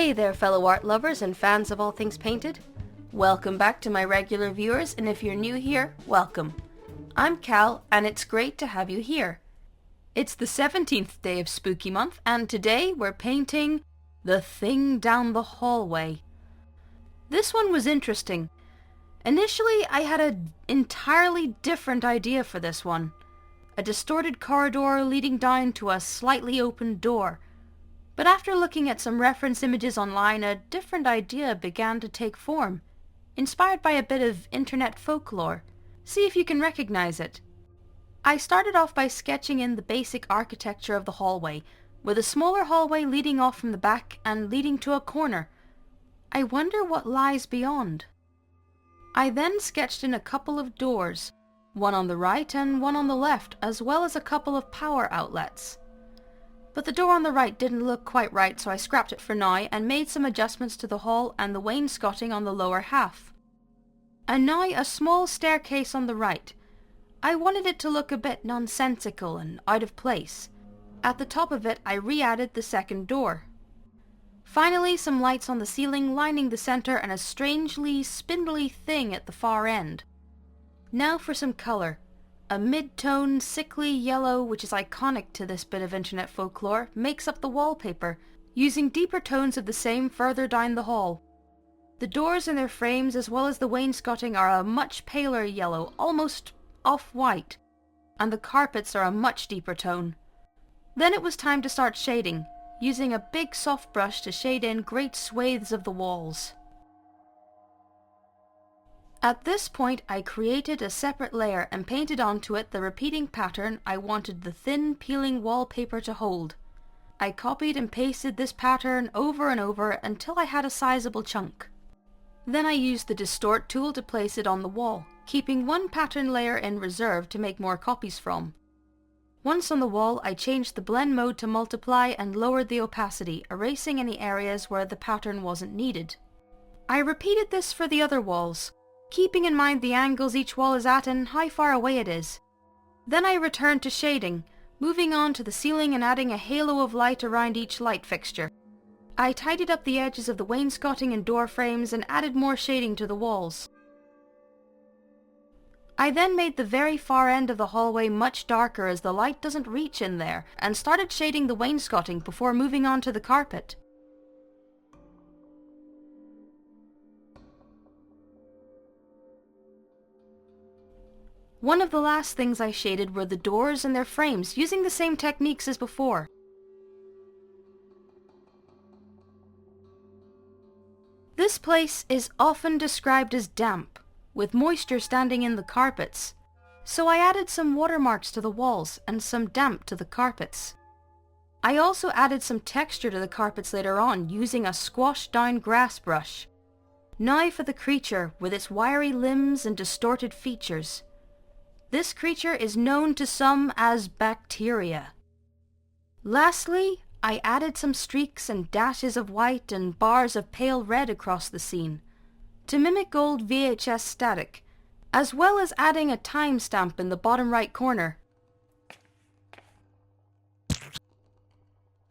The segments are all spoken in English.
Hey there fellow art lovers and fans of all things painted. Welcome back to my regular viewers, and if you're new here, welcome. I'm Cal, and it's great to have you here. It's the 17th day of Spooky Month, and today we're painting The Thing Down the Hallway. This one was interesting. Initially, I had an entirely different idea for this one. A distorted corridor leading down to a slightly open door. But after looking at some reference images online, a different idea began to take form, inspired by a bit of internet folklore. See if you can recognize it. I started off by sketching in the basic architecture of the hallway, with a smaller hallway leading off from the back and leading to a corner. I wonder what lies beyond. I then sketched in a couple of doors, one on the right and one on the left, as well as a couple of power outlets. But the door on the right didn't look quite right, so I scrapped it for now and made some adjustments to the hall and the wainscoting on the lower half. And now a small staircase on the right. I wanted it to look a bit nonsensical and out of place. At the top of it I re-added the second door. Finally, some lights on the ceiling lining the center and a strangely spindly thing at the far end. Now for some colour. A mid-tone, sickly yellow, which is iconic to this bit of internet folklore, makes up the wallpaper, using deeper tones of the same further down the hall. The doors and their frames, as well as the wainscoting, are a much paler yellow, almost off-white, and the carpets are a much deeper tone. Then it was time to start shading, using a big soft brush to shade in great swathes of the walls. At this point I created a separate layer and painted onto it the repeating pattern I wanted the thin peeling wallpaper to hold. I copied and pasted this pattern over and over until I had a sizable chunk. Then I used the distort tool to place it on the wall, keeping one pattern layer in reserve to make more copies from. Once on the wall, I changed the blend mode to multiply and lowered the opacity, erasing any areas where the pattern wasn't needed. I repeated this for the other walls, keeping in mind the angles each wall is at and how far away it is. Then I returned to shading, moving on to the ceiling and adding a halo of light around each light fixture. I tidied up the edges of the wainscoting and door frames and added more shading to the walls. I then made the very far end of the hallway much darker as the light doesn't reach in there, and started shading the wainscoting before moving on to the carpet. One of the last things I shaded were the doors and their frames, using the same techniques as before. This place is often described as damp, with moisture standing in the carpets, so I added some watermarks to the walls and some damp to the carpets. I also added some texture to the carpets later on, using a squashed down grass brush. Now for the creature, with its wiry limbs and distorted features. This creature is known to some as bacteria. Lastly, I added some streaks and dashes of white and bars of pale red across the scene, to mimic old VHS static, as well as adding a timestamp in the bottom right corner.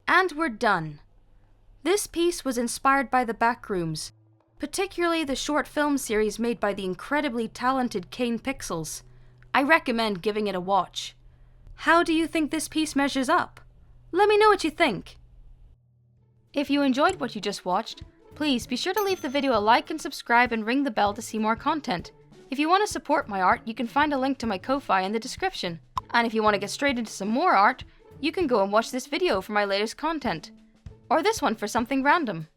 And we're done. This piece was inspired by the Backrooms, particularly the short film series made by the incredibly talented Kane Pixels. I recommend giving it a watch. How do you think this piece measures up? Let me know what you think. If you enjoyed what you just watched, please be sure to leave the video a like and subscribe and ring the bell to see more content. If you want to support my art, you can find a link to my Ko-fi in the description. And if you want to get straight into some more art, you can go and watch this video for my latest content. Or this one for something random.